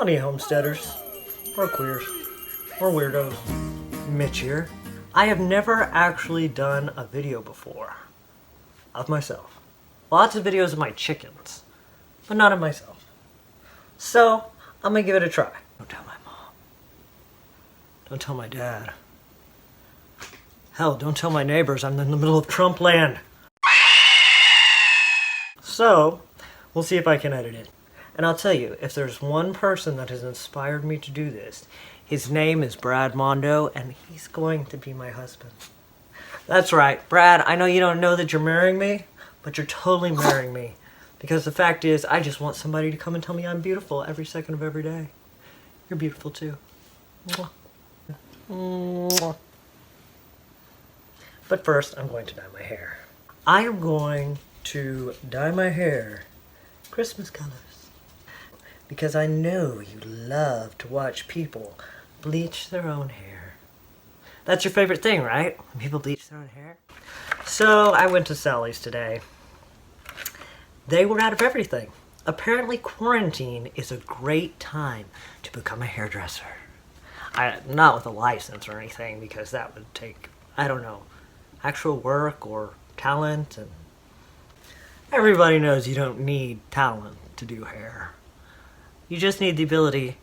Howdy, homesteaders, or queers, or weirdos. Mitch here. I have never actually done a video before of myself. Lots of videos of my chickens, but not of myself. So, I'm gonna give it a try. Don't tell my mom. Don't tell my dad. Hell, don't tell my neighbors. I'm in the middle of Trump land. So, we'll see if I can edit it. And I'll tell you, if there's one person that has inspired me to do this, his name is Brad Mondo, and he's going to be my husband. That's right, Brad, I know you don't know that you're marrying me, but you're totally marrying me. Because the fact is, I just want somebody to come and tell me I'm beautiful every second of every day. You're beautiful too. Mwah. Mwah. But first, I'm going to dye my hair. I am going to dye my hair Christmas colors. Because I know you love to watch people bleach their own hair. That's your favorite thing, right? When people bleach their own hair? So I went to Sally's today. They were out of everything. Apparently quarantine is a great time to become a hairdresser. Not with a license or anything, because that would take, I don't know, actual work or talent. And everybody knows you don't need talent to do hair. You just need the ability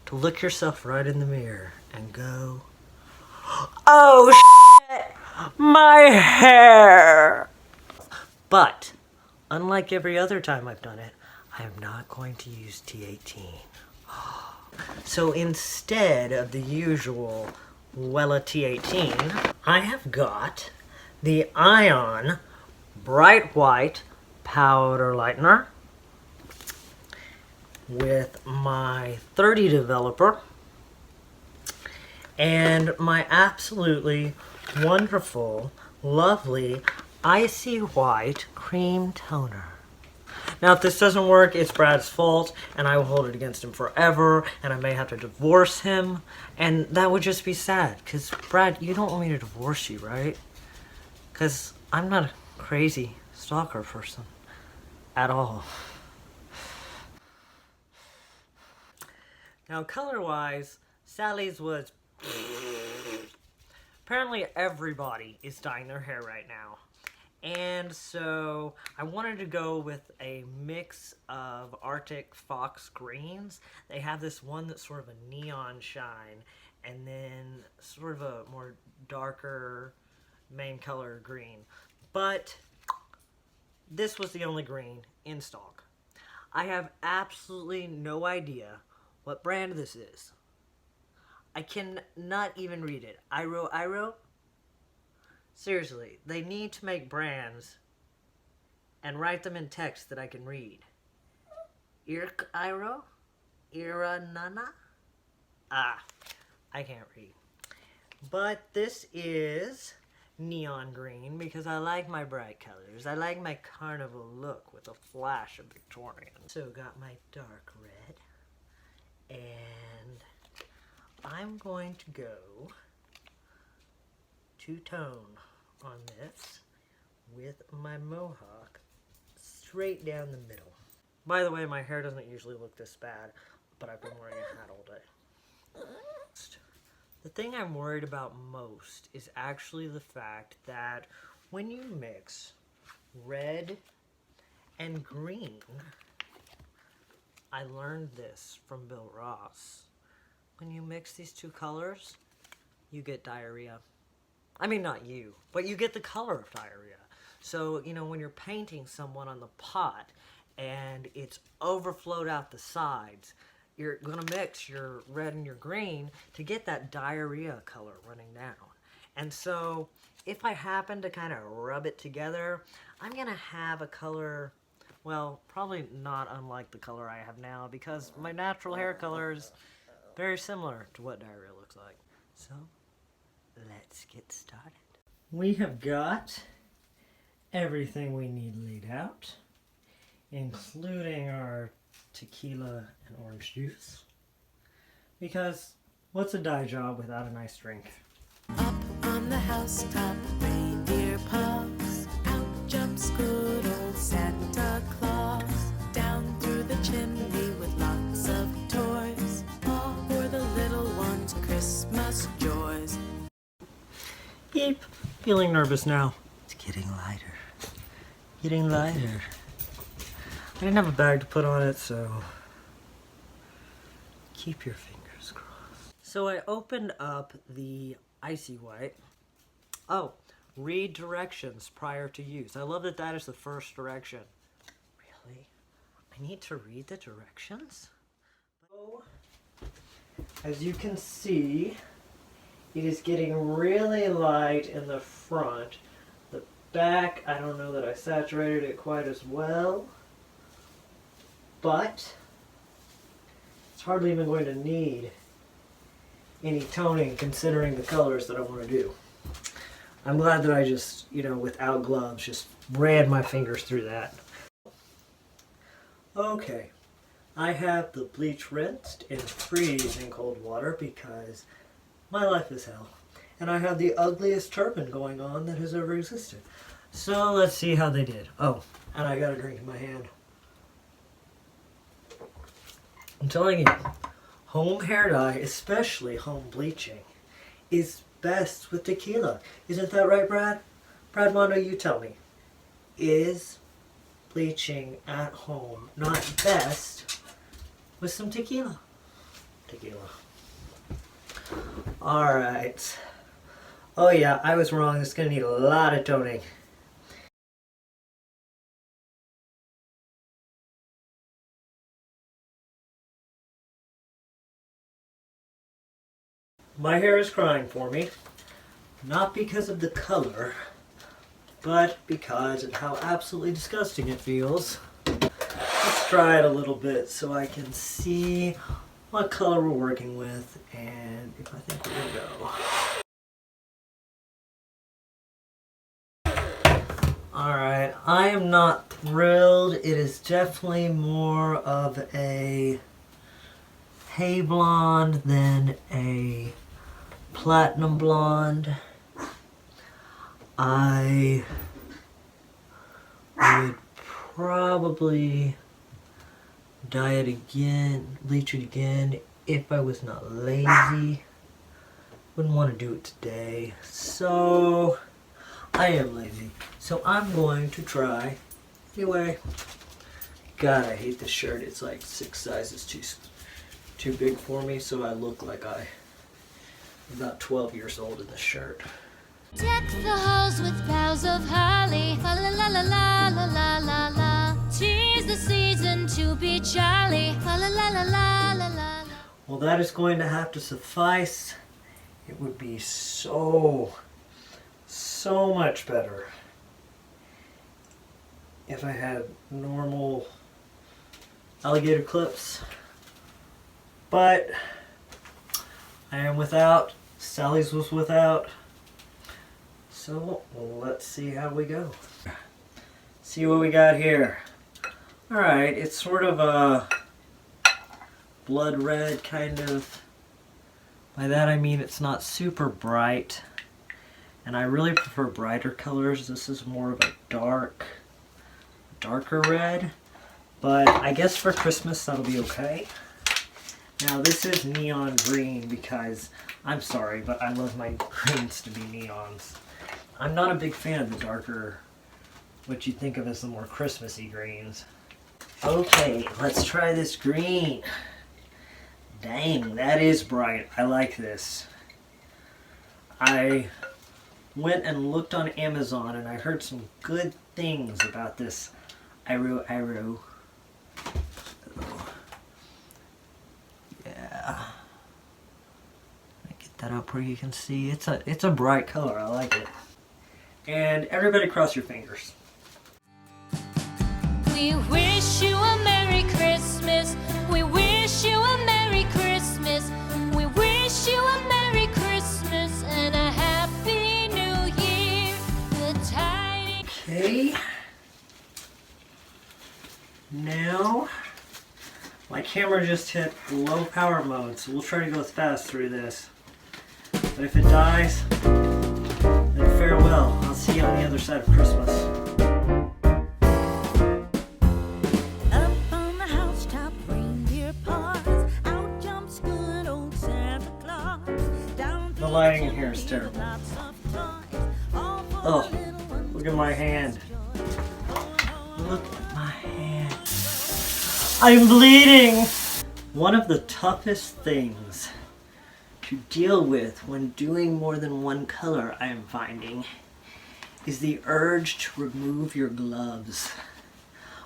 to look yourself right in the mirror and go, oh shit, my hair! But, unlike every other time I've done it, I am not going to use T18. So instead of the usual Wella T18, I have got the Ion Bright White Powder Lightener with my 30 developer and my absolutely wonderful, lovely, icy white cream toner. Now, if this doesn't work, it's Brad's fault, and I will hold it against him forever, and I may have to divorce him, and that would just be sad, because, Brad, you don't want me to divorce you, right? Because I'm not a crazy stalker person at all. Now, color-wise, Sally's was... Apparently everybody is dyeing their hair right now. And so I wanted to go with a mix of Arctic Fox greens. They have this one that's sort of a neon shine, and then sort of a more darker main color green. But this was the only green in stock. I have absolutely no idea what brand this is. I cannot even read it. Iro? Seriously, they need to make brands and write them in text that I can read. Irk Iro? Ira Nana? I can't read. But this is neon green because I like my bright colors. I like my carnival look with a flash of Victorian. So got my dark red. And I'm going to go two-tone on this with my Mohawk straight down the middle. By the way, my hair doesn't usually look this bad, but I've been wearing a hat all day. The thing I'm worried about most is actually the fact that when you mix red and green, I learned this from Bill Ross. When you mix these two colors, you get diarrhea. I mean, not you, but you get the color of diarrhea. So, you know, when you're painting someone on the pot and it's overflowed out the sides, you're gonna mix your red and your green to get that diarrhea color running down. And so, if I happen to kind of rub it together, I'm gonna have a color, well, probably not unlike the color I have now, because my natural hair color is very similar to what diarrhea looks like. So, let's get started. We have got everything we need laid out, including our tequila and orange juice. Because what's a dye job without a nice drink? Up on the housetop, reindeer paws. Out jumps good old Santa Claus. Down through the chimney with lots of toys. Beep. Feeling nervous now. It's getting lighter. Getting lighter. I didn't have a bag to put on it, so keep your fingers crossed. So I opened up the Icy White. Oh, read directions prior to use. I love that that is the first direction. Really? I need to read the directions? So, as you can see, it is getting really light in the front. The back, I don't know that I saturated it quite as well, but it's hardly even going to need any toning considering the colors that I want to do. I'm glad that I just, without gloves, just ran my fingers through that. Okay, I have the bleach rinsed in freezing cold water because my life is hell. And I have the ugliest turban going on that has ever existed. So let's see how they did. Oh, and I got a drink in my hand. I'm telling you, home hair dye, especially home bleaching, is best with tequila. Isn't that right, Brad? Brad Mondo, you tell me. Is bleaching at home not best with some tequila? Tequila. Alright. Oh yeah, I was wrong. It's going to need a lot of toning. My hair is crying for me. Not because of the color, but because of how absolutely disgusting it feels. Let's try it a little bit so I can see what color we're working with and if I think we're gonna go. Alright, I am not thrilled. It is definitely more of a hay blonde than a platinum blonde. I would probably dye it again, bleach it again if I was not lazy. Wouldn't want to do it today. So I am lazy. So I'm going to try anyway. God, I hate this shirt. It's like 6 sizes too big for me, so I look like I'm about 12 years old in this shirt. Deck the halls with boughs of holly. La la la la la la la la la. 'Tis the season to be jolly. La la la la la la la. Well, that is going to have to suffice. It would be so much better if I had normal alligator clips. But I am without. Sally's was without. So let's see how we go. See what we got here. Alright, it's sort of a blood red kind of. By that I mean it's not super bright. And I really prefer brighter colors. This is more of a darker red. But I guess for Christmas that'll be okay. Now this is neon green because, I'm sorry, but I love my greens to be neons. I'm not a big fan of the darker, what you think of as the more Christmassy greens. Okay, let's try this green. Dang, that is bright. I like this. I went and looked on Amazon and I heard some good things about this Arrow. Yeah. Get that up where you can see. It's a bright color. I like it. And everybody cross your fingers. We wish you a Merry Christmas. We wish you a Merry Christmas. We wish you a Merry Christmas and a Happy New Year. The tidings. Okay. Now, my camera just hit low power mode, so we'll try to go fast through this. But if it dies, then farewell. I'll see you on the other side of Christmas. Up on the housetop, reindeer paws. Out jumps good old Santa Claus. Down The lighting in here is terrible. lots of toys. Oh, look at my hand. Look at my hand. I'm bleeding! One of the toughest things to deal with when doing more than one color, I am finding, is the urge to remove your gloves.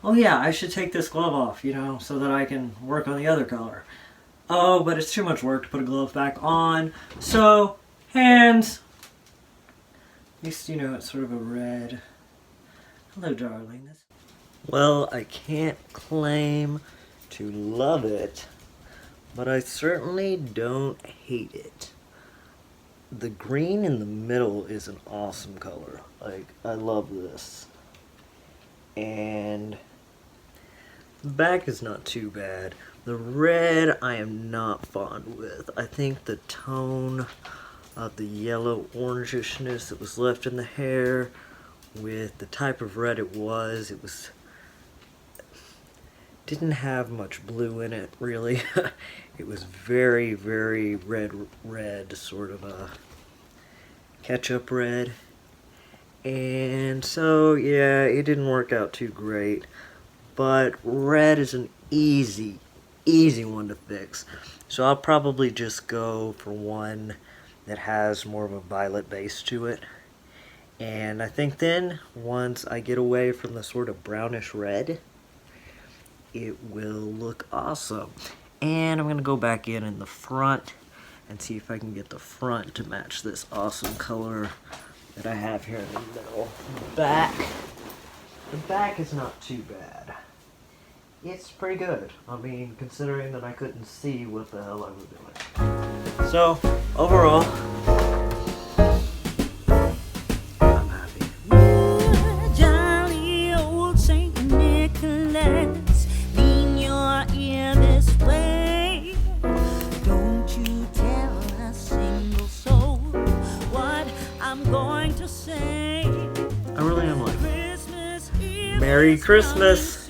Oh yeah, I should take this glove off, you know, so that I can work on the other color. Oh, but it's too much work to put a glove back on. So, hands. At least, you know, it's sort of a red. Hello, darling. Well, I can't claim to love it, but I certainly don't hate it. The green in the middle is an awesome color. Like, I love this. And the back is not too bad. The red I am not fond with. I think the tone of the yellow orangishness that was left in the hair with the type of red it was didn't have much blue in it, really. It was very, very red, sort of a ketchup red. And so, yeah, it didn't work out too great. But red is an easy one to fix. So I'll probably just go for one that has more of a violet base to it. And I think then, once I get away from the sort of brownish red, it will look awesome. And I'm gonna go back in the front and see if I can get the front to match this awesome color that I have here in the middle. The back is not too bad. It's pretty good. I mean, considering that I couldn't see what the hell I was doing. So, overall, I'm happy. Jolly old Saint Nicholas, lean your ear this way. Don't you tell a single soul what I'm going to say. I really am like, Christmas Eve Merry is Christmas!